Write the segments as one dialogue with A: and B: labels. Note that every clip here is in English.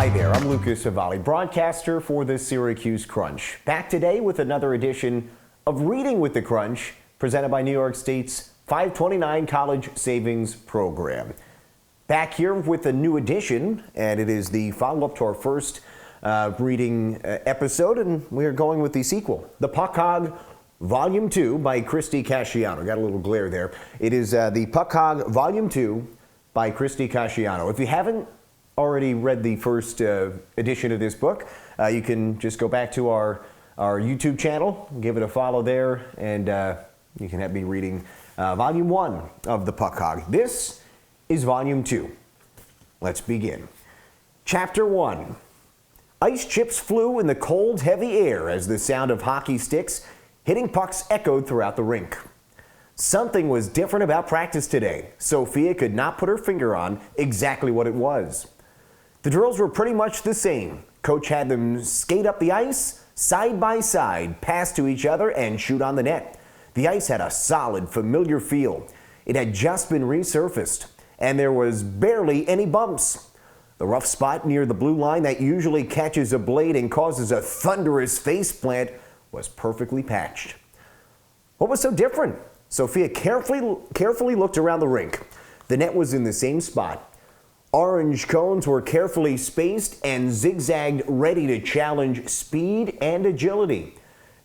A: Hi there, I'm Lukas, Favale, broadcaster for the Syracuse Crunch. Back today with another edition of Reading with the Crunch, presented by New York State's 529 College Savings Program. Back here with a new edition, and it is the follow-up to our first reading episode, and we are going with the sequel, The Puck Hog, Volume 2 by Christie Casciano. Got a little glare there. It is the Puck Hog, Volume 2 by Christie Casciano. If you haven't already read the first edition of this book, you can just go back to our YouTube channel, give it a follow there, and you can have me reading Volume 1 of The Puck Hog. This is Volume 2. Let's begin. Chapter 1. Ice chips flew in the cold, heavy air as the sound of hockey sticks hitting pucks echoed throughout the rink. Something was different about practice today. Sophia could not put her finger on exactly what it was. The drills were pretty much the same. Coach had them skate up the ice, side by side, pass to each other, and shoot on the net. The ice had a solid, familiar feel. It had just been resurfaced, and there was barely any bumps. The rough spot near the blue line that usually catches a blade and causes a thunderous faceplant was perfectly patched. What was so different? Sophia carefully looked around the rink. The net was in the same spot. Orange cones were carefully spaced and zigzagged, ready to challenge speed and agility.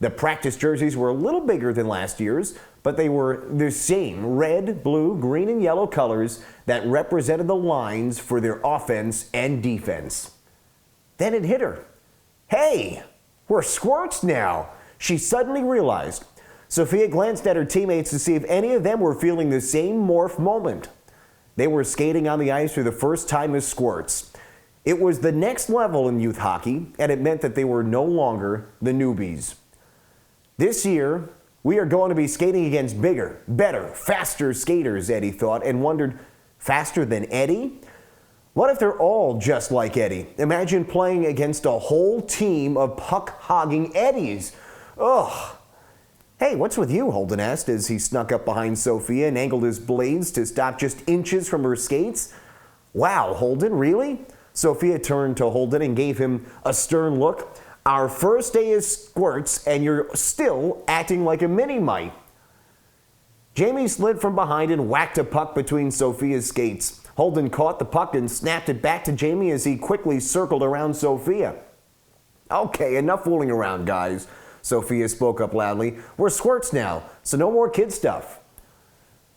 A: The practice jerseys were a little bigger than last year's, but they were the same red, blue, green, and yellow colors that represented the lines for their offense and defense. Then it hit her. Hey, we're squirts now, she suddenly realized. Sophia glanced at her teammates to see if any of them were feeling the same morph moment. They were skating on the ice for the first time as squirts. It was the next level in youth hockey, and it meant that they were no longer the newbies. This year, we are going to be skating against bigger, better, faster skaters, Eddie thought, and wondered, faster than Eddie? What if they're all just like Eddie? Imagine playing against a whole team of puck-hogging Eddies. Ugh. Hey, what's with you? Holden asked as he snuck up behind Sophia and angled his blades to stop just inches from her skates. Wow, Holden, really? Sophia turned to Holden and gave him a stern look. Our first day is squirts, and you're still acting like a mini-mite. Jamie slid from behind and whacked a puck between Sophia's skates. Holden caught the puck and snapped it back to Jamie as he quickly circled around Sophia. Okay, enough fooling around, guys. Sophia spoke up loudly. We're squirts now, so no more kid stuff.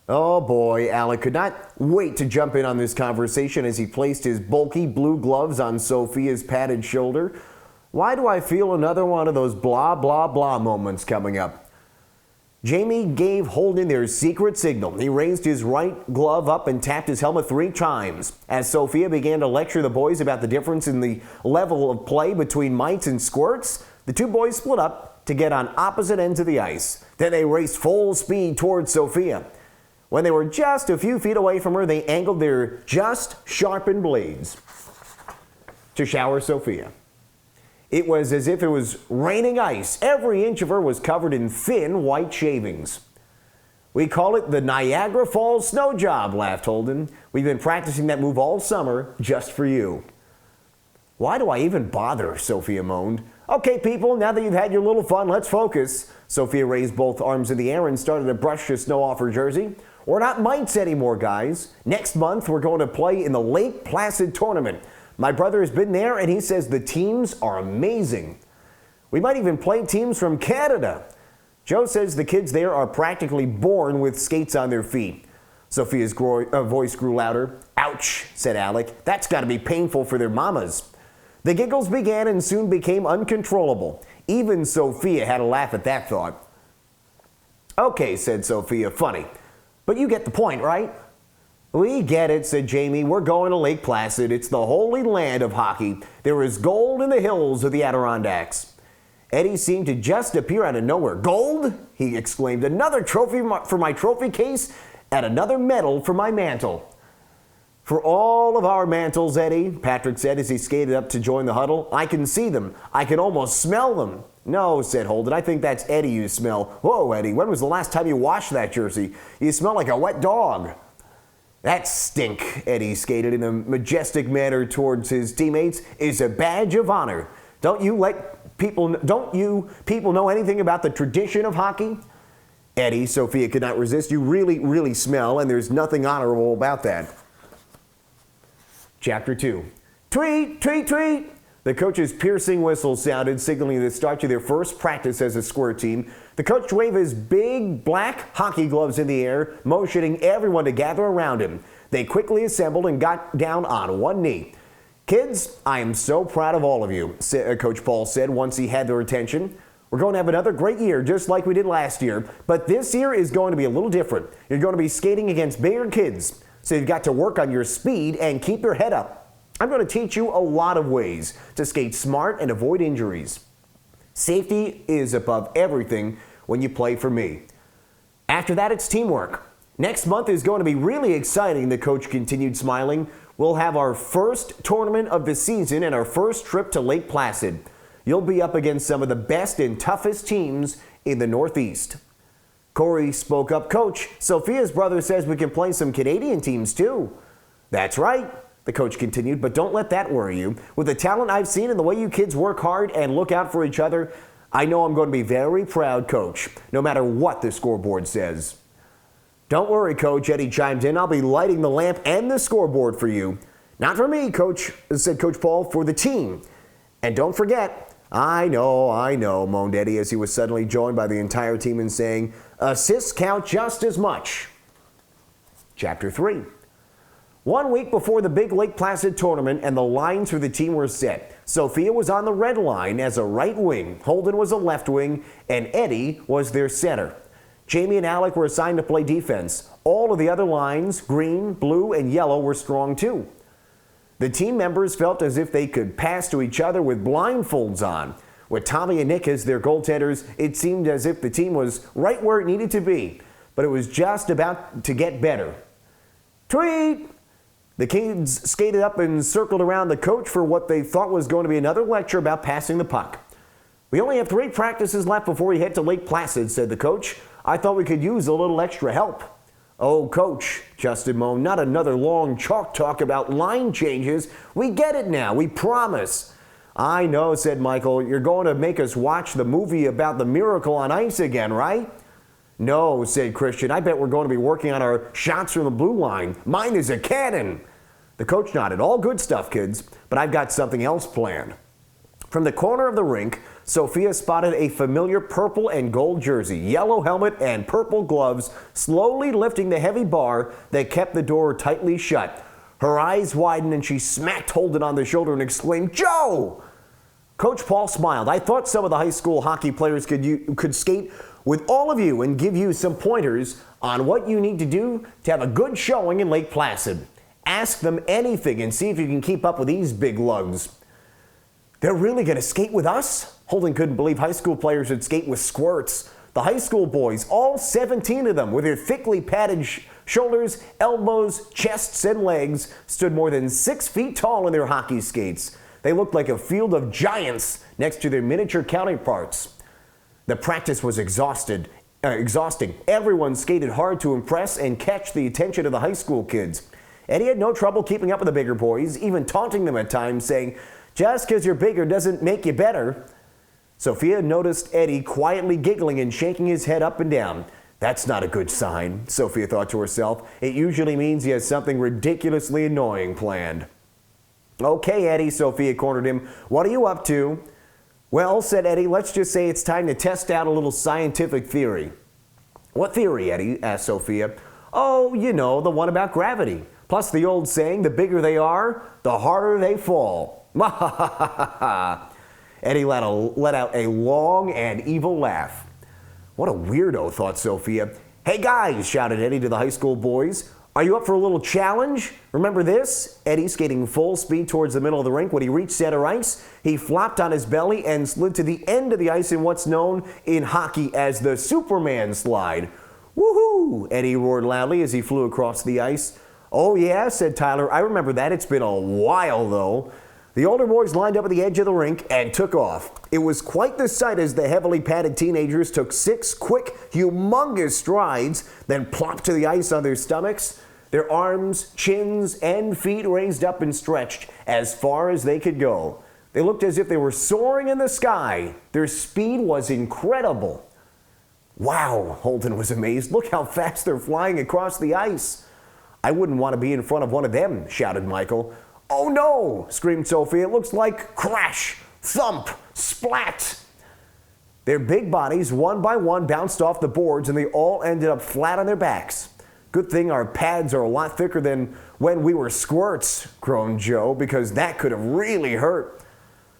A: Oh boy, Alec could not wait to jump in on this conversation as he placed his bulky blue gloves on Sophia's padded shoulder. Why do I feel another one of those blah blah blah moments coming up? Jamie gave Holden their secret signal. He raised his right glove up and tapped his helmet 3 times. As Sophia began to lecture the boys about the difference in the level of play between mites and squirts, the two boys split up to get on opposite ends of the ice. Then they raced full speed towards Sophia. When they were just a few feet away from her, they angled their just sharpened blades to shower Sophia. It was as if it was raining ice. Every inch of her was covered in thin white shavings. We call it the Niagara Falls snow job, laughed Holden. We've been practicing that move all summer just for you. Why do I even bother? Sophia moaned. Okay, people, now that you've had your little fun, let's focus. Sophia raised both arms in the air and started to brush the snow off her jersey. We're not mites anymore, guys. Next month, we're going to play in the Lake Placid tournament. My brother has been there, and he says the teams are amazing. We might even play teams from Canada. Joe says the kids there are practically born with skates on their feet. Sophia's voice grew louder. Ouch, said Alec. That's got to be painful for their mamas. The giggles began and soon became uncontrollable. Even Sophia had a laugh at that thought. Okay, said Sophia, funny. But you get the point, right? We get it, said Jamie. We're going to Lake Placid. It's the holy land of hockey. There is gold in the hills of the Adirondacks. Eddie seemed to just appear out of nowhere. Gold? He exclaimed. Another trophy for my trophy case and another medal for my mantle. For all of our mantles, Eddie, Patrick said as he skated up to join the huddle. I can see them. I can almost smell them. No, said Holden. I think that's Eddie you smell. Whoa, Eddie, when was the last time you washed that jersey? You smell like a wet dog. That stink, Eddie skated in a majestic manner towards his teammates, is a badge of honor. Don't you people know anything about the tradition of hockey? Eddie, Sophia could not resist. You really, really smell, and there's nothing honorable about that. Chapter 2. Tweet, tweet, tweet. The coach's piercing whistle sounded, signaling the start to their first practice as a square team. The coach waved his big black hockey gloves in the air, motioning everyone to gather around him. They quickly assembled and got down on one knee. Kids, I am so proud of all of you, Coach Paul said once he had their attention. We're going to have another great year, just like we did last year, but this year is going to be a little different. You're going to be skating against bigger kids, so you've got to work on your speed and keep your head up. I'm going to teach you a lot of ways to skate smart and avoid injuries. Safety is above everything when you play for me. After that, it's teamwork. Next month is going to be really exciting, the coach continued, smiling. We'll have our first tournament of the season and our first trip to Lake Placid. You'll be up against some of the best and toughest teams in the Northeast. Corey spoke up. Coach, Sophia's brother says we can play some Canadian teams too. That's right, the coach continued, but don't let that worry you. With the talent I've seen and the way you kids work hard and look out for each other, I know I'm going to be very proud, Coach, no matter what the scoreboard says. Don't worry, Coach, Eddie chimed in. I'll be lighting the lamp and the scoreboard for you. Not for me, Coach, said Coach Paul, for the team. And don't forget, I know, moaned Eddie as he was suddenly joined by the entire team in saying, assists count just as much. Chapter 3. 1 week before the big Lake Placid tournament and the lines for the team were set, Sophia was on the red line as a right wing, Holden was a left wing, and Eddie was their center. Jamie and Alec were assigned to play defense. All of the other lines, green, blue, and yellow, were strong too. The team members felt as if they could pass to each other with blindfolds on. With Tommy and Nick as their goaltenders, it seemed as if the team was right where it needed to be, but it was just about to get better. Tweet! The kids skated up and circled around the coach for what they thought was going to be another lecture about passing the puck. We only have 3 practices left before we head to Lake Placid, said the coach. I thought we could use a little extra help. Oh, Coach, Justin moaned, not another long chalk talk about line changes. We get it now, we promise. I know, said Michael. You're going to make us watch the movie about the miracle on ice again, right? No, said Christian. I bet we're going to be working on our shots from the blue line. Mine is a cannon. The coach nodded. All good stuff, kids, but I've got something else planned. From the corner of the rink, Sophia spotted a familiar purple and gold jersey, yellow helmet, and purple gloves, slowly lifting the heavy bar that kept the door tightly shut. Her eyes widened and she smacked Holden on the shoulder and exclaimed, Joe! Coach Paul smiled. I thought some of the high school hockey players could skate with all of you and give you some pointers on what you need to do to have a good showing in Lake Placid. Ask them anything and see if you can keep up with these big lugs. They're really going to skate with us? Holden couldn't believe high school players would skate with squirts. The high school boys, all 17 of them, with their thickly padded shoulders, elbows, chests, and legs, stood more than 6 feet tall in their hockey skates. They looked like a field of giants next to their miniature counterparts. The practice was exhausting. Everyone skated hard to impress and catch the attention of the high school kids. Eddie had no trouble keeping up with the bigger boys, even taunting them at times, saying, just because you're bigger doesn't make you better. Sophia noticed Eddie quietly giggling and shaking his head up and down. That's not a good sign, Sophia thought to herself. It usually means he has something ridiculously annoying planned. Okay, Eddie, Sophia cornered him. What are you up to? Well, said Eddie, let's just say it's time to test out a little scientific theory. What theory, Eddie? Asked Sophia. Oh, you know, the one about gravity. Plus the old saying, the bigger they are, the harder they fall. Eddie let out a long and evil laugh. What a weirdo, thought Sophia. Hey guys, shouted Eddie to the high school boys. Are you up for a little challenge? Remember this? Eddie skating full speed towards the middle of the rink. When he reached center ice, he flopped on his belly and slid to the end of the ice in what's known in hockey as the Superman slide. Woohoo! Eddie roared loudly as he flew across the ice. Oh yeah, said Tyler. I remember that. It's been a while though. The older boys lined up at the edge of the rink and took off. It was quite the sight as the heavily padded teenagers took 6 quick, humongous strides, then plopped to the ice on their stomachs. their arms, chins, and feet raised up and stretched as far as they could go. They looked as if they were soaring in the sky. Their speed was incredible. Wow, Holden was amazed. Look how fast they're flying across the ice. I wouldn't want to be in front of one of them, shouted Michael. Oh no, screamed Sophia. It looks like crash, thump, splat. Their big bodies, one by one, bounced off the boards and they all ended up flat on their backs. Good thing our pads are a lot thicker than when we were squirts, groaned Joe, because that could have really hurt.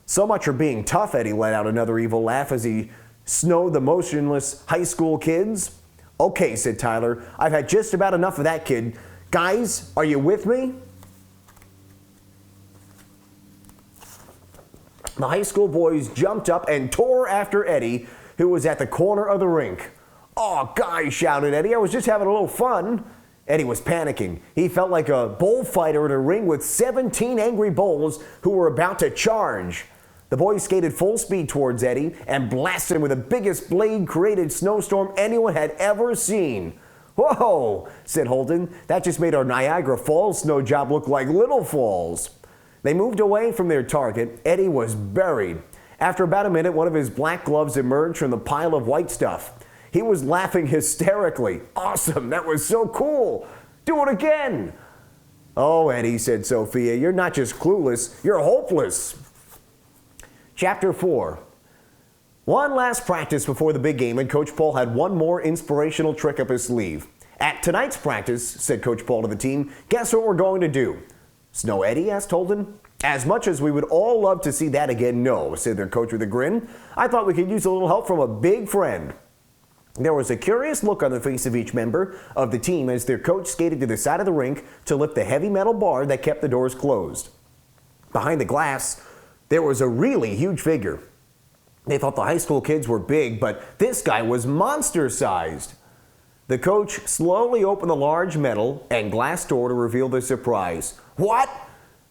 A: So much for being tough, Eddie let out another evil laugh as he snowed the motionless high school kids. Okay, said Tyler, I've had just about enough of that, kid. Guys, are you with me? The high school boys jumped up and tore after Eddie, who was at the corner of the rink. "Oh, guys," shouted Eddie, "I was just having a little fun." Eddie was panicking. He felt like a bullfighter in a ring with 17 angry bulls who were about to charge. The boys skated full speed towards Eddie and blasted him with the biggest blade-created snowstorm anyone had ever seen. "Whoa," said Holden. "That just made our Niagara Falls snow job look like Little Falls." They moved away from their target. Eddie was buried. After about a minute, one of his black gloves emerged from the pile of white stuff. He was laughing hysterically. "Awesome, that was so cool. Do it again." "Oh, Eddie," said Sophia, "you're not just clueless, you're hopeless." Chapter 4. One last practice before the big game, and Coach Paul had one more inspirational trick up his sleeve. "At tonight's practice," said Coach Paul to the team, "guess what we're going to do?" "Snow Eddie?" asked Holden. "As much as we would all love to see that again, no," said their coach with a grin. "I thought we could use a little help from a big friend." There was a curious look on the face of each member of the team as their coach skated to the side of the rink to lift the heavy metal bar that kept the doors closed. Behind the glass, there was a really huge figure. They thought the high school kids were big, but this guy was monster-sized. The coach slowly opened the large metal and glass door to reveal their surprise. "What?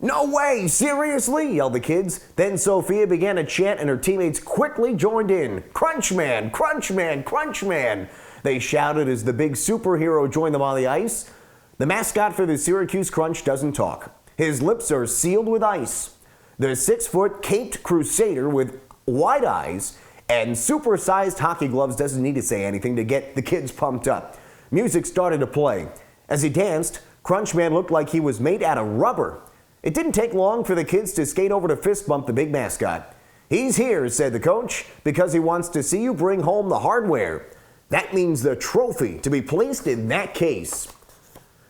A: No way! Seriously?" yelled the kids. Then Sophia began to chant and her teammates quickly joined in. "Crunchman! Crunchman! Crunchman!" they shouted as the big superhero joined them on the ice. The mascot for the Syracuse Crunch doesn't talk. His lips are sealed with ice. The 6-foot caped crusader with wide eyes and super-sized hockey gloves doesn't need to say anything to get the kids pumped up. Music started to play. As he danced, Crunchman looked like he was made out of rubber. It didn't take long for the kids to skate over to fist bump the big mascot. "He's here," said the coach, "because he wants to see you bring home the hardware. That means the trophy to be placed in that case."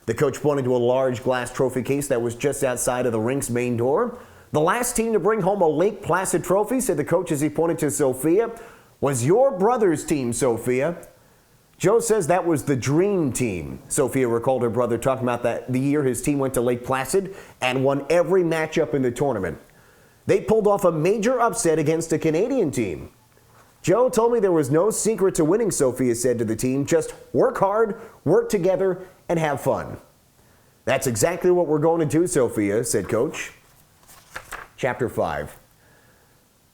A: The coach pointed to a large glass trophy case that was just outside of the rink's main door. "The last team to bring home a Lake Placid trophy," said the coach as he pointed to Sophia, "was your brother's team, Sophia." "Joe says that was the dream team." Sophia recalled her brother talking about the year his team went to Lake Placid and won every matchup in the tournament. "They pulled off a major upset against a Canadian team." "Joe told me there was no secret to winning," Sophia said to the team. "Just work hard, work together, and have fun." "That's exactly what we're going to do, Sophia," said Coach. Chapter 5.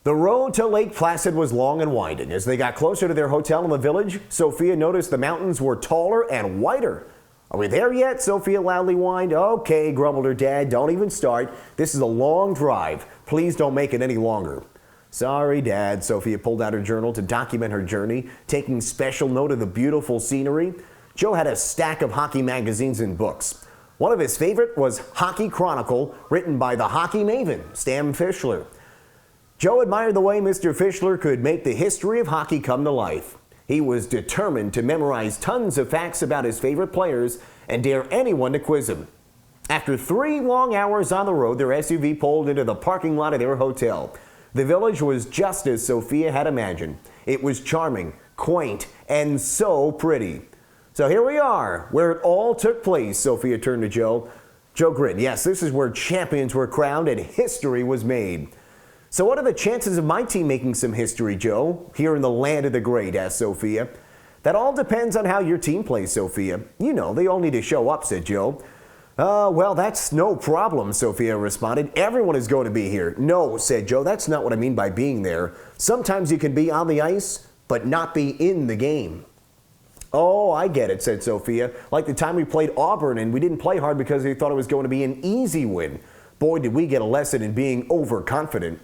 A: The road to Lake Placid was long and winding. As they got closer to their hotel in the village, Sophia noticed the mountains were taller and whiter. "Are we there yet?" Sophia loudly whined. "Okay," grumbled her dad. "Don't even start. This is a long drive. Please don't make it any longer." "Sorry, Dad." Sophia pulled out her journal to document her journey, taking special note of the beautiful scenery. Joe had a stack of hockey magazines and books. One of his favorite was Hockey Chronicle, written by the hockey maven, Stan Fischler. Joe admired the way Mr. Fischler could make the history of hockey come to life. He was determined to memorize tons of facts about his favorite players and dare anyone to quiz him. After 3 long hours on the road, their SUV pulled into the parking lot of their hotel. The village was just as Sophia had imagined. It was charming, quaint, and so pretty. "So here we are, where it all took place." Sophia turned to Joe. Joe grinned. "Yes, this is where champions were crowned and history was made." "So what are the chances of my team making some history, Joe, here in the land of the great?" asked Sophia. "That all depends on how your team plays, Sophia. You know, they all need to show up," said Joe. Well, that's no problem," Sophia responded. "Everyone is going to be here." "No," said Joe, "that's not what I mean by being there. Sometimes you can be on the ice, but not be in the game." Oh, I get it, said Sophia. Like the time we played Auburn and we didn't play hard because we thought it was going to be an easy win. Boy, did we get a lesson in being overconfident.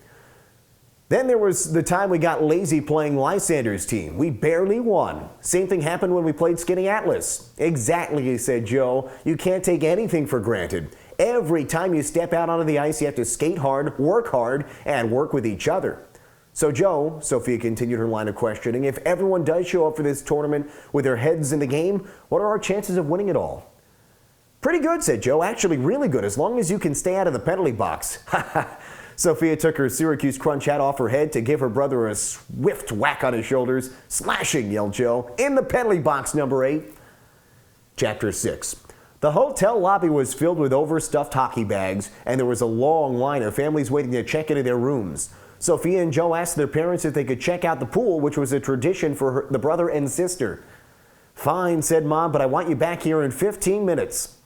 A: Then there was the time we got lazy playing Lysander's team. We barely won. Same thing happened when we played Skinny Atlas. Exactly, said Joe. You can't take anything for granted. Every time you step out onto the ice, you have to skate hard, and work with each other. So Joe, Sophia continued her line of questioning, if everyone does show up for this tournament with their heads in the game, what are our chances of winning it all? Pretty good, said Joe. Actually, really good, as long as you can stay out of the penalty box. Sophia took her Syracuse crunch hat off her head to give her brother a swift whack on his shoulders. Slashing, yelled Joe. In the penalty box, number 8. Chapter 6. The hotel lobby was filled with overstuffed hockey bags, and there was a long line of families waiting to check into their rooms. Sophia and Joe asked their parents if they could check out the pool, which was a tradition for the brother and sister. Fine, said Mom, but I want you back here in 15 minutes.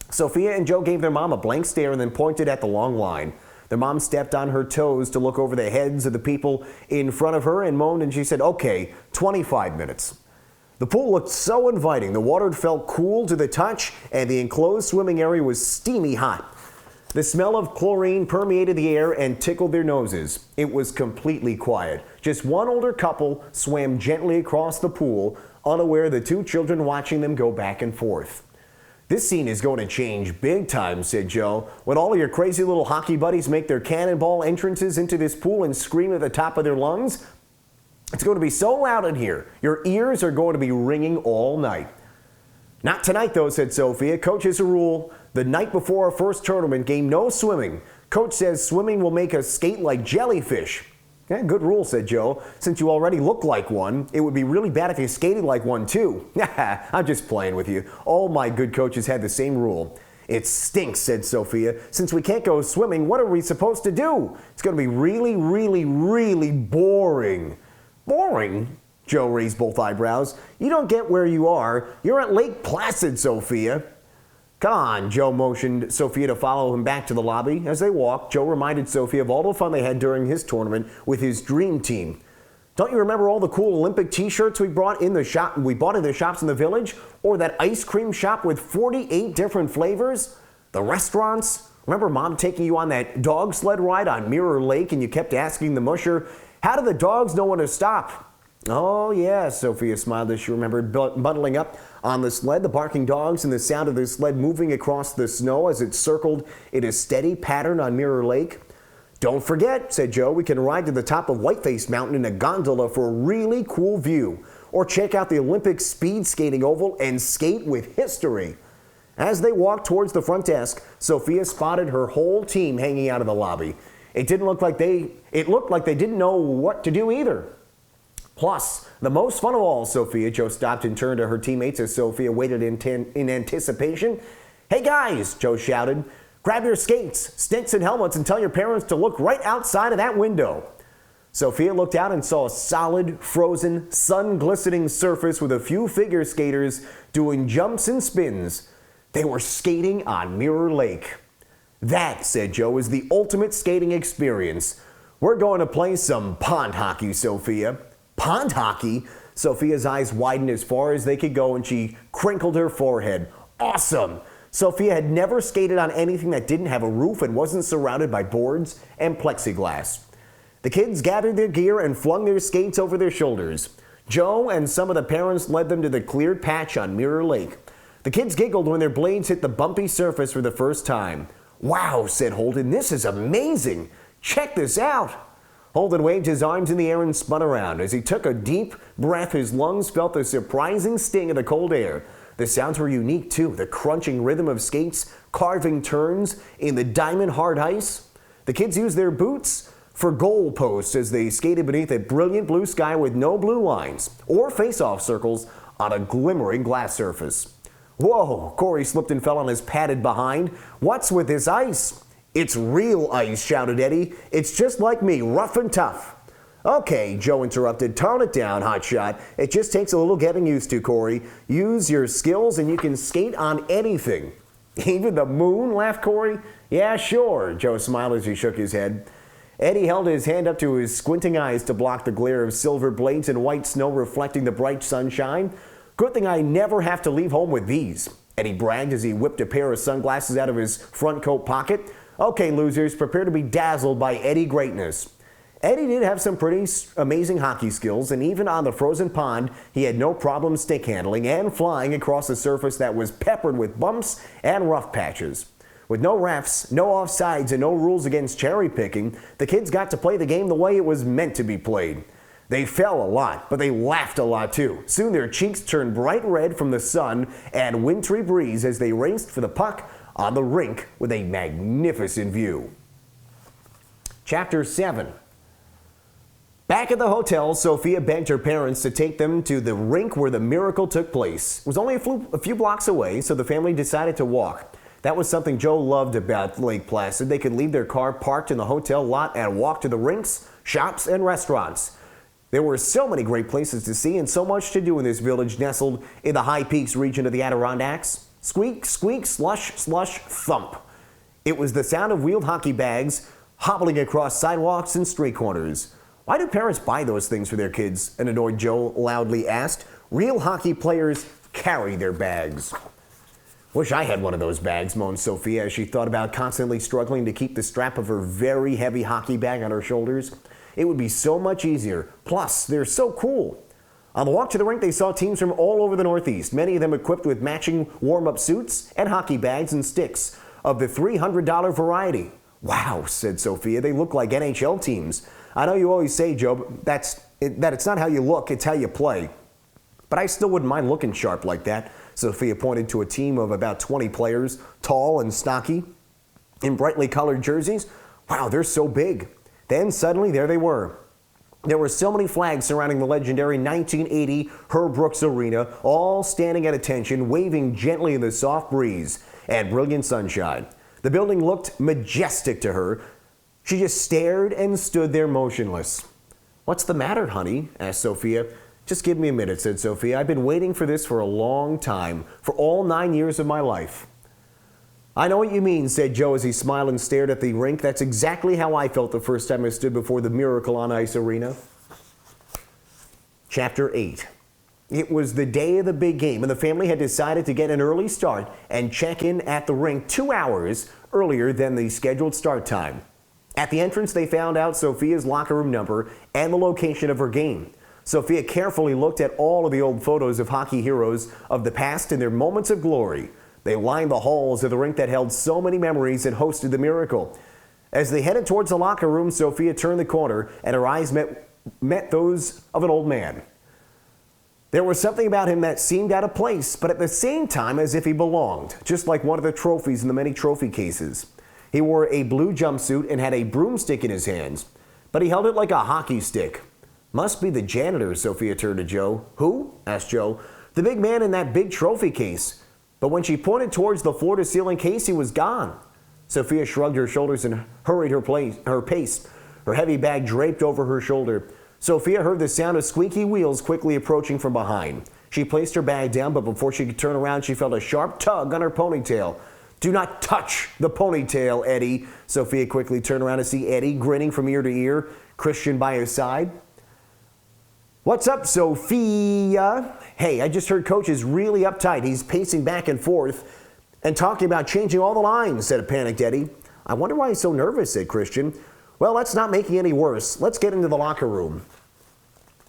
A: Sophia and Joe gave their mom a blank stare and then pointed at the long line. Their mom stepped on her toes to look over the heads of the people in front of her and moaned, and she said, okay, 25 minutes. The pool looked so inviting. The water felt cool to the touch, and the enclosed swimming area was steamy hot. The smell of chlorine permeated the air and tickled their noses. It was completely quiet. Just one older couple swam gently across the pool, unaware of the two children watching them go back and forth. This scene is going to change big time, said Joe. When all of your crazy little hockey buddies make their cannonball entrances into this pool and scream at the top of their lungs, it's going to be so loud in here, your ears are going to be ringing all night. Not tonight, though, said Sophia. Coach has a rule. The night before our first tournament game, no swimming. Coach says swimming will make us skate like jellyfish. Yeah, good rule, said Joe. Since you already look like one, it would be really bad if you skated like one, too. I'm just playing with you. All my good coaches had the same rule. It stinks, said Sophia. Since we can't go swimming, what are we supposed to do? It's going to be really, really, really boring. Boring? Joe raised both eyebrows. You don't get where you are. You're at Lake Placid, Sophia. Come on, Joe motioned Sophia to follow him back to the lobby. As they walked, Joe reminded Sophia of all the fun they had during his tournament with his dream team. Don't you remember all the cool Olympic t-shirts we bought in the shops in the village? Or that ice cream shop with 48 different flavors? The restaurants? Remember Mom taking you on that dog sled ride on Mirror Lake and you kept asking the musher, how do the dogs know when to stop? Oh, yeah, Sophia smiled as she remembered bundling up on the sled, the barking dogs and the sound of the sled moving across the snow as it circled in a steady pattern on Mirror Lake. Don't forget, said Joe, we can ride to the top of Whiteface Mountain in a gondola for a really cool view, or check out the Olympic speed skating oval and skate with history. As they walked towards the front desk, Sophia spotted her whole team hanging out of the lobby. It looked like they didn't know what to do either. Plus, the most fun of all, Sophia, Joe stopped and turned to her teammates as Sophia waited in anticipation. Hey guys, Joe shouted, grab your skates, sticks, and helmets and tell your parents to look right outside of that window. Sophia looked out and saw a solid, frozen, sun-glistening surface with a few figure skaters doing jumps and spins. They were skating on Mirror Lake. That, said Joe, is the ultimate skating experience. We're going to play some pond hockey, Sophia. Pond hockey? Sophia's eyes widened as far as they could go and she crinkled her forehead. Awesome! Sophia had never skated on anything that didn't have a roof and wasn't surrounded by boards and plexiglass. The kids gathered their gear and flung their skates over their shoulders. Joe and some of the parents led them to the cleared patch on Mirror Lake. The kids giggled when their blades hit the bumpy surface for the first time. Wow, said Holden, this is amazing. Check this out. Holden waved his arms in the air and spun around. As he took a deep breath, his lungs felt the surprising sting of the cold air. The sounds were unique too, the crunching rhythm of skates, carving turns in the diamond hard ice. The kids used their boots for goal posts as they skated beneath a brilliant blue sky with no blue lines or face-off circles on a glimmering glass surface. Whoa, Corey slipped and fell on his padded behind. What's with this ice? It's real ice, shouted Eddie. It's just like me, rough and tough. Okay, Joe interrupted. Tone it down, hotshot. It just takes a little getting used to, Corey. Use your skills and you can skate on anything. Even the moon, laughed Corey. Yeah, sure, Joe smiled as he shook his head. Eddie held his hand up to his squinting eyes to block the glare of silver blades and white snow reflecting the bright sunshine. Good thing I never have to leave home with these. Eddie bragged as he whipped a pair of sunglasses out of his front coat pocket. Okay, losers, prepare to be dazzled by Eddie greatness. Eddie did have some pretty amazing hockey skills, and even on the frozen pond, he had no problem stick handling and flying across a surface that was peppered with bumps and rough patches. With no refs, no offsides, and no rules against cherry picking, the kids got to play the game the way it was meant to be played. They fell a lot, but they laughed a lot too. Soon their cheeks turned bright red from the sun and wintry breeze as they raced for the puck on the rink with a magnificent view. Chapter 7. Back at the hotel, Sophia begged her parents to take them to the rink where the miracle took place. It was only a few blocks away, so the family decided to walk. That was something Joe loved about Lake Placid. They could leave their car parked in the hotel lot and walk to the rinks, shops, and restaurants. There were so many great places to see and so much to do in this village nestled in the high peaks region of the Adirondacks. Squeak, squeak, slush, slush, thump. It was the sound of wheeled hockey bags hobbling across sidewalks and street corners. Why do parents buy those things for their kids? An annoyed Joe loudly asked. Real hockey players carry their bags. Wish I had one of those bags, moaned Sophia as she thought about constantly struggling to keep the strap of her very heavy hockey bag on her shoulders. It would be so much easier. Plus, they're so cool. On the walk to the rink, they saw teams from all over the Northeast, many of them equipped with matching warm-up suits and hockey bags and sticks of the $300 variety. Wow, said Sophia, they look like NHL teams. I know you always say, Joe, that it's not how you look, it's how you play. But I still wouldn't mind looking sharp like that. Sophia pointed to a team of about 20 players, tall and stocky, in brightly colored jerseys. Wow, they're so big. Then suddenly, there they were. There were so many flags surrounding the legendary 1980 Herb Brooks Arena, all standing at attention, waving gently in the soft breeze and brilliant sunshine. The building looked majestic to her. She just stared and stood there motionless. What's the matter, honey? Asked Sophia. Just give me a minute, said Sophia. I've been waiting for this for a long time, for all 9 years of my life. I know what you mean, said Joe as he smiled and stared at the rink. That's exactly how I felt the first time I stood before the Miracle on Ice arena. Chapter 8. It was the day of the big game, and the family had decided to get an early start and check in at the rink 2 hours earlier than the scheduled start time. At the entrance, they found out Sophia's locker room number and the location of her game. Sophia carefully looked at all of the old photos of hockey heroes of the past and their moments of glory. They lined the halls of the rink that held so many memories and hosted the miracle. As they headed towards the locker room, Sophia turned the corner and her eyes met those of an old man. There was something about him that seemed out of place, but at the same time as if he belonged, just like one of the trophies in the many trophy cases. He wore a blue jumpsuit and had a broomstick in his hands, but he held it like a hockey stick. Must be the janitor, Sophia turned to Joe. Who? Asked Joe. The big man in that big trophy case. But when she pointed towards the floor-to-ceiling case, he was gone. Sophia shrugged her shoulders and hurried her pace, her heavy bag draped over her shoulder. Sophia heard the sound of squeaky wheels quickly approaching from behind. She placed her bag down, but before she could turn around, she felt a sharp tug on her ponytail. Do not touch the ponytail, Eddie. Sophia quickly turned around to see Eddie grinning from ear to ear, Christian by his side. What's up, Sophia? Hey, I just heard Coach is really uptight. He's pacing back and forth and talking about changing all the lines, said a panicked Eddie. I wonder why he's so nervous, said Christian. Well, let's not make it any worse. Let's get into the locker room.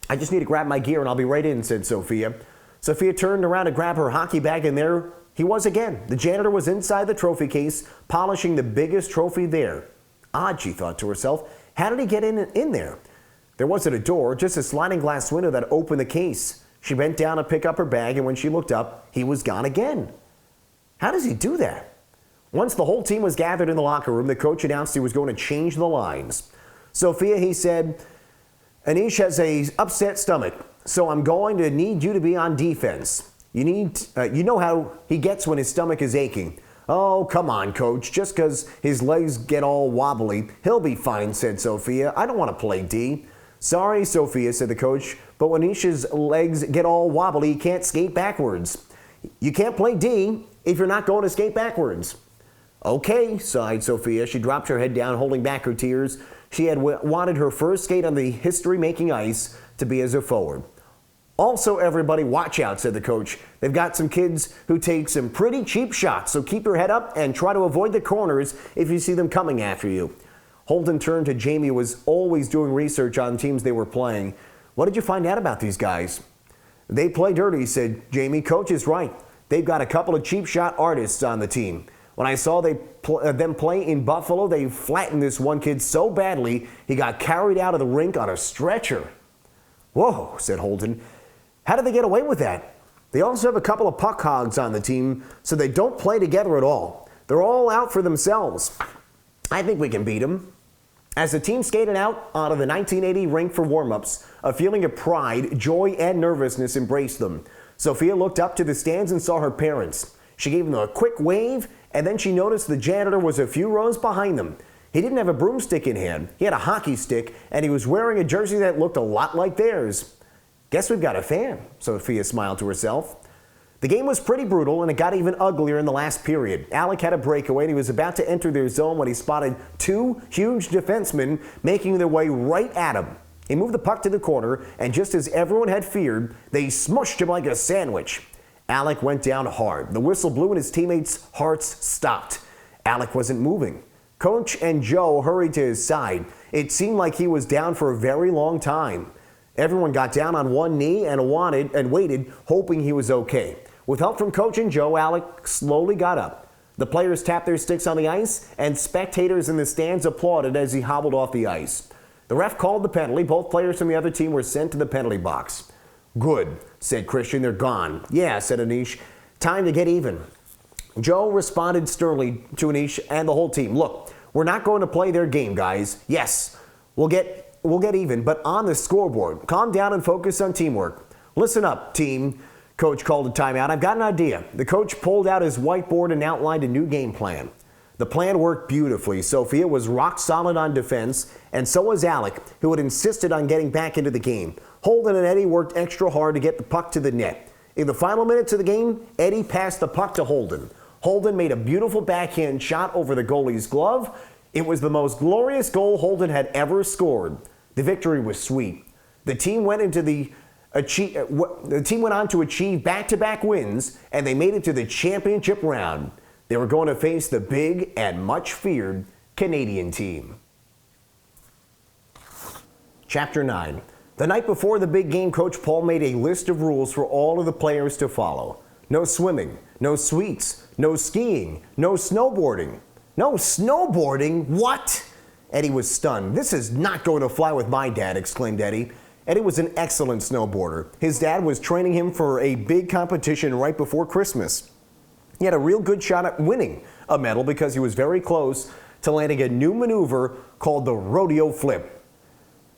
A: I just need to grab my gear and I'll be right in, said Sophia. Sophia turned around to grab her hockey bag and there he was again. The janitor was inside the trophy case, polishing the biggest trophy there. Odd, she thought to herself. How did he get in there? There wasn't a door, just a sliding glass window that opened the case. She bent down to pick up her bag, and when she looked up, he was gone again. How does he do that? Once the whole team was gathered in the locker room, the coach announced he was going to change the lines. Sophia, he said, Anish has a upset stomach, so I'm going to need you to be on defense. You know how he gets when his stomach is aching. Oh, come on, Coach. Just because his legs get all wobbly, he'll be fine, said Sophia. I don't want to play D. Sorry, Sophia, said the coach, but when Anisha's legs get all wobbly, he can't skate backwards. You can't play D if you're not going to skate backwards. Okay, sighed Sophia. She dropped her head down, holding back her tears. She had wanted her first skate on the history-making ice to be as a forward. Also, everybody, watch out, said the coach. They've got some kids who take some pretty cheap shots, so keep your head up and try to avoid the corners if you see them coming after you. Holden turned to Jamie, who was always doing research on teams they were playing. What did you find out about these guys? They play dirty, said Jamie. Coach is right. They've got a couple of cheap shot artists on the team. When I saw them play in Buffalo, they flattened this one kid so badly he got carried out of the rink on a stretcher. Whoa, said Holden. How did they get away with that? They also have a couple of puck hogs on the team, so they don't play together at all. They're all out for themselves. I think we can beat them. As the team skated out of the 1980 rink for warm-ups, a feeling of pride, joy, and nervousness embraced them. Sophia looked up to the stands and saw her parents. She gave them a quick wave, and then she noticed the janitor was a few rows behind them. He didn't have a broomstick in hand. He had a hockey stick, and he was wearing a jersey that looked a lot like theirs. Guess we've got a fan, Sophia smiled to herself. The game was pretty brutal, and it got even uglier in the last period. Alec had a breakaway, and he was about to enter their zone when he spotted two huge defensemen making their way right at him. He moved the puck to the corner, and just as everyone had feared, they smushed him like a sandwich. Alec went down hard. The whistle blew, and his teammates' hearts stopped. Alec wasn't moving. Coach and Joe hurried to his side. It seemed like he was down for a very long time. Everyone got down on one knee and waited, hoping he was okay. With help from Coach and Joe, Alec slowly got up. The players tapped their sticks on the ice, and spectators in the stands applauded as he hobbled off the ice. The ref called the penalty. Both players from the other team were sent to the penalty box. Good, said Christian. They're gone. Yeah, said Anish. Time to get even. Joe responded sternly to Anish and the whole team. Look, we're not going to play their game, guys. Yes, we'll get even, but on the scoreboard. Calm down and focus on teamwork. Listen up, team. Coach called a timeout. I've got an idea. The coach pulled out his whiteboard and outlined a new game plan. The plan worked beautifully. Sophia was rock solid on defense, and so was Alec, who had insisted on getting back into the game. Holden and Eddie worked extra hard to get the puck to the net. In the final minutes of the game, Eddie passed the puck to Holden. Holden made a beautiful backhand shot over the goalie's glove. It was the most glorious goal Holden had ever scored. The victory was sweet. The team went on to achieve back-to-back wins, and they made it to the championship round. They were going to face the big and much-feared Canadian team. Chapter 9. The night before the big game, Coach Paul made a list of rules for all of the players to follow. No swimming, no sweets, no skiing, no snowboarding. No snowboarding? What? Eddie was stunned. This is not going to fly with my dad, exclaimed Eddie. Eddie was an excellent snowboarder. His dad was training him for a big competition right before Christmas. He had a real good shot at winning a medal because he was very close to landing a new maneuver called the rodeo flip.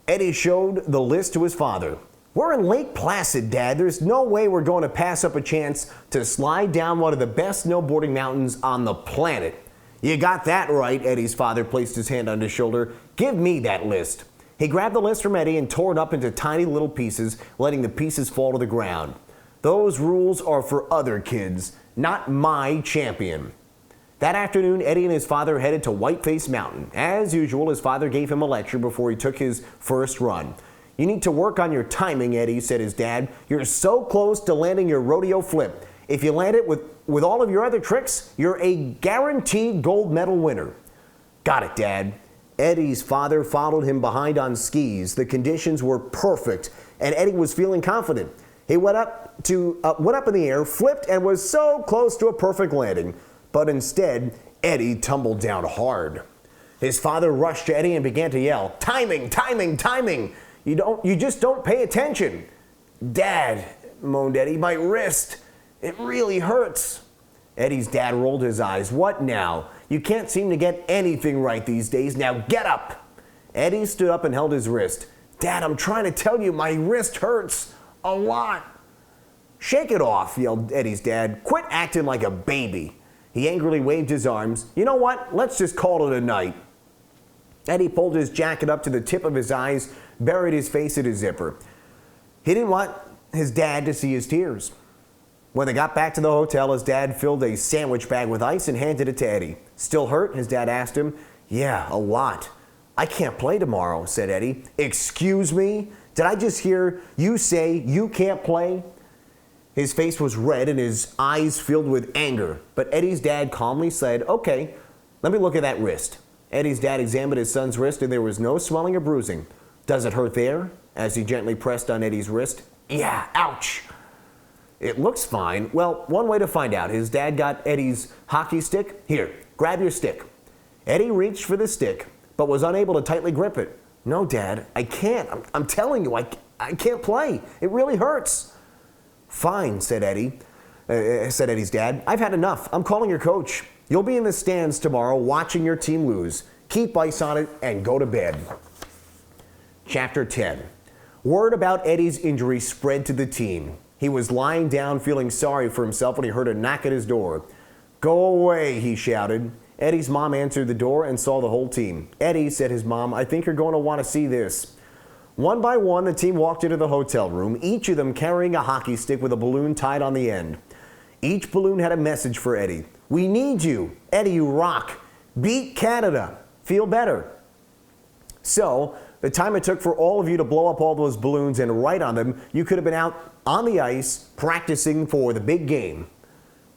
A: Eddie showed the list to his father. We're in Lake Placid, Dad. There's no way we're going to pass up a chance to slide down one of the best snowboarding mountains on the planet. You got that right, Eddie's father placed his hand on his shoulder. Give me that list. He grabbed the list from Eddie and tore it up into tiny little pieces, letting the pieces fall to the ground. Those rules are for other kids, not my champion. That afternoon, Eddie and his father headed to Whiteface Mountain. As usual, his father gave him a lecture before he took his first run. You need to work on your timing, Eddie, said his dad. You're so close to landing your rodeo flip. If you land it with all of your other tricks, you're a guaranteed gold medal winner. Got it, Dad. Eddie's father followed him behind on skis. The conditions were perfect, and Eddie was feeling confident. He went up in the air, flipped, and was so close to a perfect landing. But instead, Eddie tumbled down hard. His father rushed to Eddie and began to yell, "Timing, timing, timing! You just don't pay attention." "Dad," moaned Eddie, "my wrist. It really hurts." Eddie's dad rolled his eyes. "What now? You can't seem to get anything right these days. Now get up." Eddie stood up and held his wrist. "Dad, I'm trying to tell you, my wrist hurts a lot." "Shake it off," yelled Eddie's dad. "Quit acting like a baby." He angrily waved his arms. "You know what? Let's just call it a night." Eddie pulled his jacket up to the tip of his eyes, buried his face in his zipper. He didn't want his dad to see his tears. When they got back to the hotel, his dad filled a sandwich bag with ice and handed it to Eddie. "Still hurt?" his dad asked him. "Yeah, a lot." "I can't play tomorrow," said Eddie. "Excuse me?" Did I just hear you say you can't play? His face was red and his eyes filled with anger, but Eddie's dad calmly said, okay, let me look at that wrist. Eddie's dad examined his son's wrist and there was no swelling or bruising. Does it hurt there? As he gently pressed on Eddie's wrist. Yeah, ouch. It looks fine. Well, one way to find out. His dad got Eddie's hockey stick. Here, grab your stick. Eddie reached for the stick, but was unable to tightly grip it. No, Dad, I can't. I'm telling you, I can't play. It really hurts. Fine, said Eddie's dad. I've had enough. I'm calling your coach. You'll be in the stands tomorrow watching your team lose. Keep ice on it and go to bed. Chapter 10. Word about Eddie's injury spread to the team. He was lying down feeling sorry for himself when he heard a knock at his door. Go away, he shouted. Eddie's mom answered the door and saw the whole team. Eddie, said his mom, I think you're going to want to see this. One by one, the team walked into the hotel room, each of them carrying a hockey stick with a balloon tied on the end. Each balloon had a message for Eddie. We need you. Eddie, you rock. Beat Canada. Feel better. So, the time it took for all of you to blow up all those balloons and write on them, you could have been out on the ice practicing for the big game.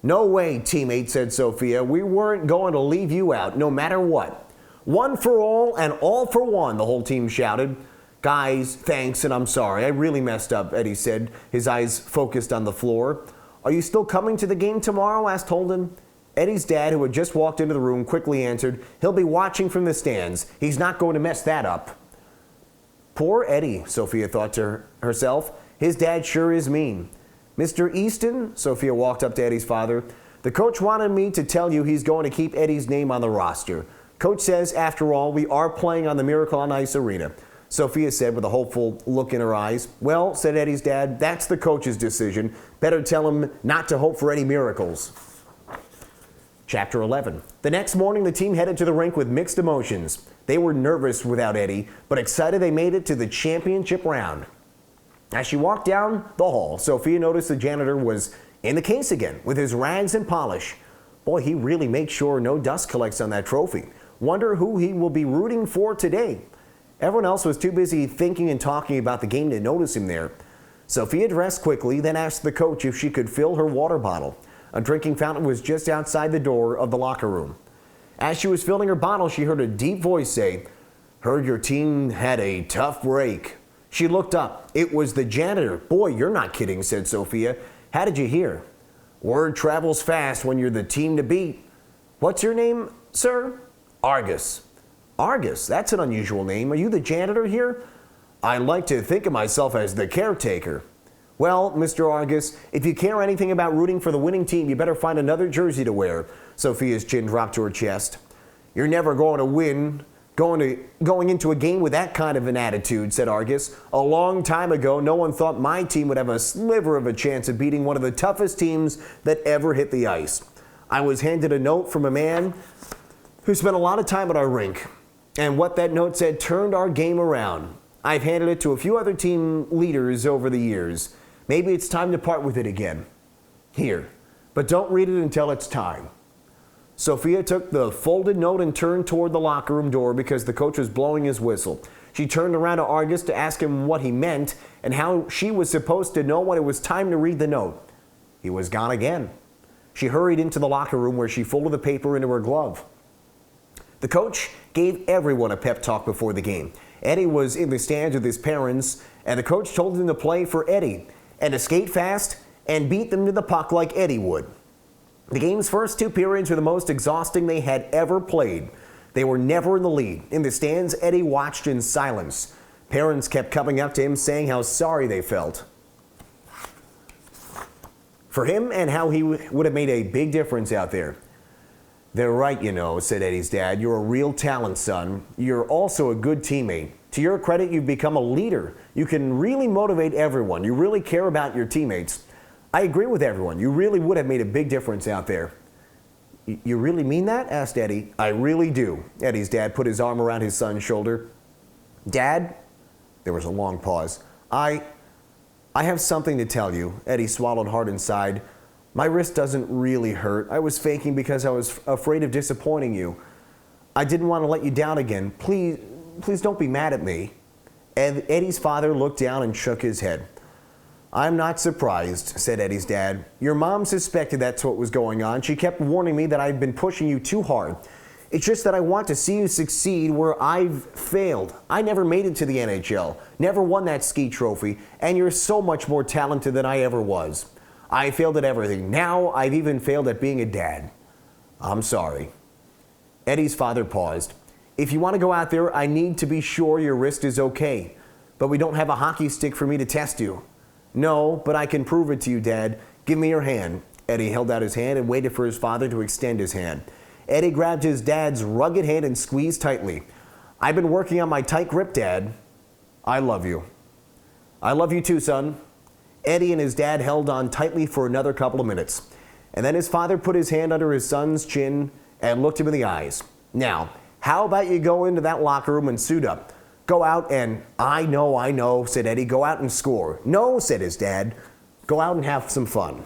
A: No way, teammate, said Sophia. We weren't going to leave you out, no matter what. One for all and all for one, the whole team shouted. Guys, thanks and I'm sorry. I really messed up, Eddie said, his eyes focused on the floor. Are you still coming to the game tomorrow? Asked Holden. Eddie's dad, who had just walked into the room, quickly answered, he'll be watching from the stands. He's not going to mess that up. Poor Eddie, Sophia thought to herself. His dad sure is mean. Mr. Easton, Sophia walked up to Eddie's father. The coach wanted me to tell you he's going to keep Eddie's name on the roster. Coach says, after all, we are playing on the Miracle on Ice arena. Sophia said with a hopeful look in her eyes. Well, said Eddie's dad, that's the coach's decision. Better tell him not to hope for any miracles. Chapter 11. The next morning, the team headed to the rink with mixed emotions. They were nervous without Eddie, but excited they made it to the championship round. As she walked down the hall, Sophia noticed the janitor was in the case again with his rags and polish. Boy, he really makes sure no dust collects on that trophy. Wonder who he will be rooting for today. Everyone else was too busy thinking and talking about the game to notice him there. Sophia dressed quickly, then asked the coach if she could fill her water bottle. A drinking fountain was just outside the door of the locker room. As she was filling her bottle, she heard a deep voice say, "Heard your team had a tough break." She looked up. It was the janitor. Boy, you're not kidding, said Sophia. How did you hear? Word travels fast when you're the team to beat. What's your name, sir? Argus. Argus, that's an unusual name. Are you the janitor here? I like to think of myself as the caretaker. Well, Mr. Argus, if you care anything about rooting for the winning team, you better find another jersey to wear. Sophia's chin dropped to her chest. You're never going to win. Going into a game with that kind of an attitude, said Argus. A long time ago, no one thought my team would have a sliver of a chance of beating one of the toughest teams that ever hit the ice. I was handed a note from a man who spent a lot of time at our rink, and what that note said turned our game around. I've handed it to a few other team leaders over the years. Maybe it's time to part with it again. Here, but don't read it until it's time. Sophia took the folded note and turned toward the locker room door because the coach was blowing his whistle. She turned around to Argus to ask him what he meant and how she was supposed to know when it was time to read the note. He was gone again. She hurried into the locker room where she folded the paper into her glove. The coach gave everyone a pep talk before the game. Eddie was in the stands with his parents, and the coach told him to play for Eddie and to skate fast and beat them to the puck like Eddie would. The game's first two periods were the most exhausting they had ever played. They were never in the lead. In the stands, Eddie watched in silence. Parents kept coming up to him saying how sorry they felt for him and how he would have made a big difference out there. They're right, you know, said Eddie's dad. You're a real talent, son. You're also a good teammate. To your credit, you've become a leader. You can really motivate everyone. You really care about your teammates. I agree with everyone. You really would have made a big difference out there. You really mean that? Asked Eddie. I really do. Eddie's dad put his arm around his son's shoulder. Dad? There was a long pause. I have something to tell you. Eddie swallowed hard and sighed. My wrist doesn't really hurt. I was faking because I was afraid of disappointing you. I didn't want to let you down again. Please don't be mad at me. Eddie's father looked down and shook his head. I'm not surprised, said Eddie's dad. Your mom suspected that's what was going on. She kept warning me that I've been pushing you too hard. It's just that I want to see you succeed where I've failed. I never made it to the NHL, never won that ski trophy, and you're so much more talented than I ever was. I failed at everything. Now I've even failed at being a dad. I'm sorry. Eddie's father paused. If you want to go out there, I need to be sure your wrist is okay. But we don't have a hockey stick for me to test you. No, but I can prove it to you, Dad. Give me your hand. Eddie held out his hand and waited for his father to extend his hand. Eddie grabbed his dad's rugged hand and squeezed tightly. I've been working on my tight grip, Dad. I love you. I love you too, son. Eddie and his dad held on tightly for another couple of minutes. And then his father put his hand under his son's chin and looked him in the eyes. Now, how about you go into that locker room and suit up? Go out and, I know, said Eddie. Go out and score. No, said his dad. Go out and have some fun.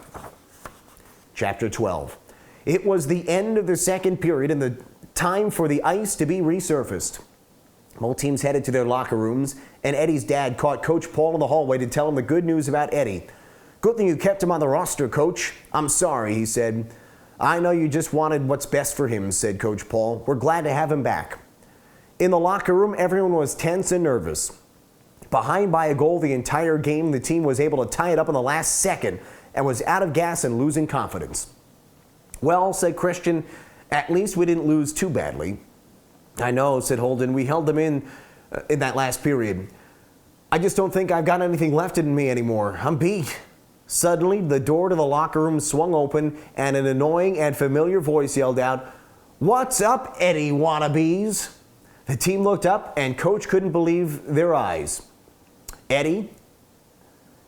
A: Chapter 12. It was the end of the second period and the time for the ice to be resurfaced. Both teams headed to their locker rooms, and Eddie's dad caught Coach Paul in the hallway to tell him the good news about Eddie. Good thing you kept him on the roster, Coach. I'm sorry, he said. I know you just wanted what's best for him, said Coach Paul. We're glad to have him back. In the locker room, everyone was tense and nervous. Behind by a goal the entire game, the team was able to tie it up in the last second and was out of gas and losing confidence. Well, said Christian, at least we didn't lose too badly. I know, said Holden. We held them in that last period. I just don't think I've got anything left in me anymore. I'm beat. Suddenly, the door to the locker room swung open and an annoying and familiar voice yelled out, "What's up, Eddie wannabes?" The team looked up, and Coach couldn't believe their eyes. Eddie?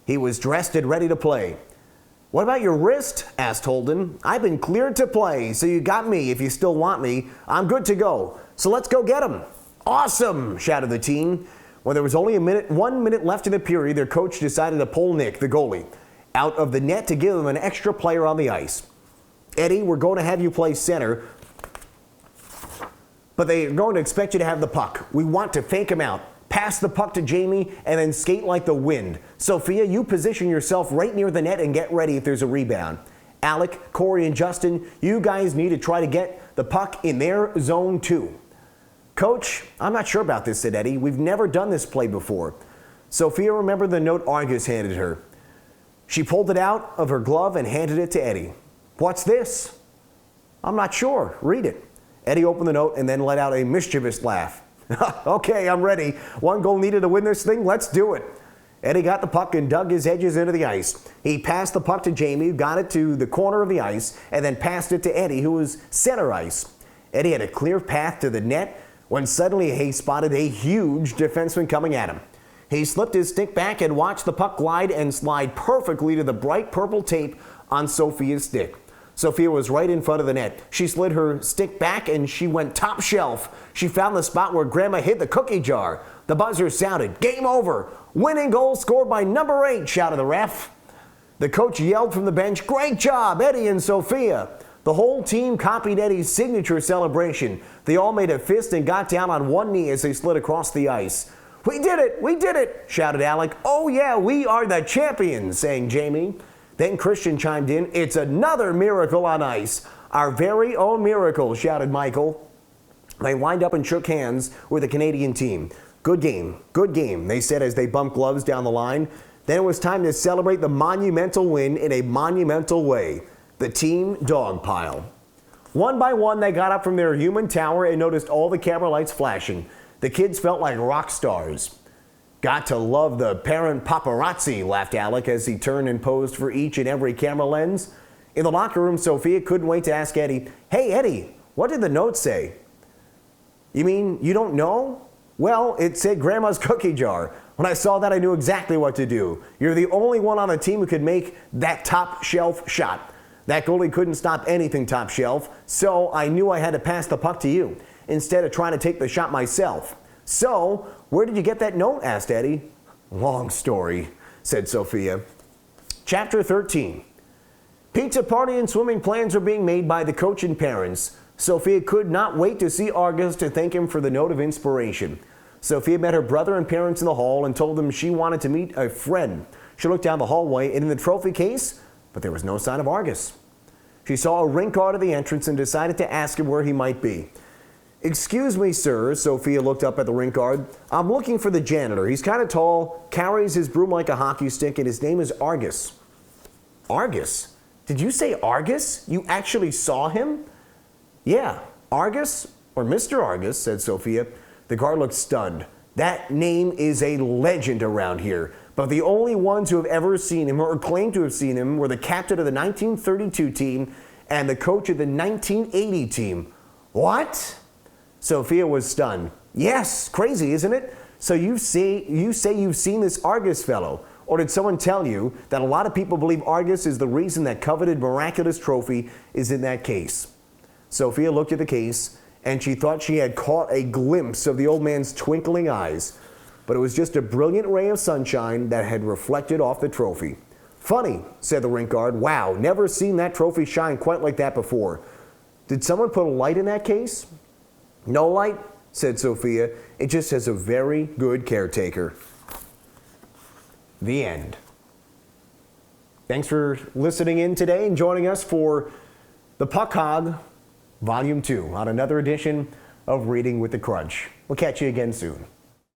A: He was dressed and ready to play. What about your wrist? Asked Holden. I've been cleared to play, so you got me. If you still want me, I'm good to go. So let's go get him. Awesome, shouted the team. When there was only 1 minute left in the period, their coach decided to pull Nick, the goalie, out of the net to give him an extra player on the ice. Eddie, we're going to have you play center, but they're going to expect you to have the puck. We want to fake him out. Pass the puck to Jamie and then skate like the wind. Sophia, you position yourself right near the net and get ready if there's a rebound. Alec, Corey, and Justin, you guys need to try to get the puck in their zone too. Coach, I'm not sure about this, said Eddie. We've never done this play before. Sophia remembered the note Argus handed her. She pulled it out of her glove and handed it to Eddie. What's this? I'm not sure. Read it. Eddie opened the note and then let out a mischievous laugh. Okay, I'm ready. One goal needed to win this thing. Let's do it. Eddie got the puck and dug his edges into the ice. He passed the puck to Jamie, got it to the corner of the ice, and then passed it to Eddie, who was center ice. Eddie had a clear path to the net when suddenly he spotted a huge defenseman coming at him. He slipped his stick back and watched the puck glide and slide perfectly to the bright purple tape on Sophia's stick. Sophia was right in front of the net. She slid her stick back and she went top shelf. She found the spot where Grandma hid the cookie jar. The buzzer sounded. Game over. Winning goal scored by number 8, shouted the ref. The coach yelled from the bench, "Great job, Eddie and Sophia." The whole team copied Eddie's signature celebration. They all made a fist and got down on one knee as they slid across the ice. We did it, shouted Alec. Oh yeah, we are the champions, sang Jamie. Then Christian chimed in, it's another miracle on ice. Our very own miracle, shouted Michael. They lined up and shook hands with the Canadian team. Good game, they said as they bumped gloves down the line. Then it was time to celebrate the monumental win in a monumental way. The team dog pile. One by one, they got up from their human tower and noticed all the camera lights flashing. The kids felt like rock stars. Got to love the parent paparazzi, laughed Alec as he turned and posed for each and every camera lens. In the locker room, Sophia couldn't wait to ask Eddie, "Hey, Eddie, what did the note say?" "You mean you don't know?" "Well, it said Grandma's cookie jar. When I saw that, I knew exactly what to do. You're the only one on the team who could make that top shelf shot. That goalie couldn't stop anything top shelf, so I knew I had to pass the puck to you, instead of trying to take the shot myself." "So, where did you get that note?" asked Eddie. "Long story," said Sophia. Chapter 13. Pizza party and swimming plans were being made by the coach and parents. Sophia could not wait to see Argus to thank him for the note of inspiration. Sophia met her brother and parents in the hall and told them she wanted to meet a friend. She looked down the hallway and in the trophy case, but there was no sign of Argus. She saw a rink guard at the entrance and decided to ask him where he might be. "Excuse me, sir," Sophia looked up at the rink guard. "I'm looking for the janitor. He's kind of tall, carries his broom like a hockey stick, and his name is Argus." "Argus? Did you say Argus? You actually saw him?" "Yeah, Argus, or Mr. Argus," said Sophia. The guard looked stunned. "That name is a legend around here, but the only ones who have ever seen him or claimed to have seen him were the captain of the 1932 team and the coach of the 1980 team." "What?" Sophia was stunned. "Yes, crazy, isn't it? So you say you've seen this Argus fellow, or did someone tell you that a lot of people believe Argus is the reason that coveted miraculous trophy is in that case?" Sophia looked at the case, and she thought she had caught a glimpse of the old man's twinkling eyes, but it was just a brilliant ray of sunshine that had reflected off the trophy. "Funny," said the rink guard. "Wow, never seen that trophy shine quite like that before. Did someone put a light in that case?" "No light," said Sophia. "It just has a very good caretaker." The end. Thanks for listening in today and joining us for The Puck Hog, Volume 2, on another edition of Reading with the Crunch. We'll catch you again soon.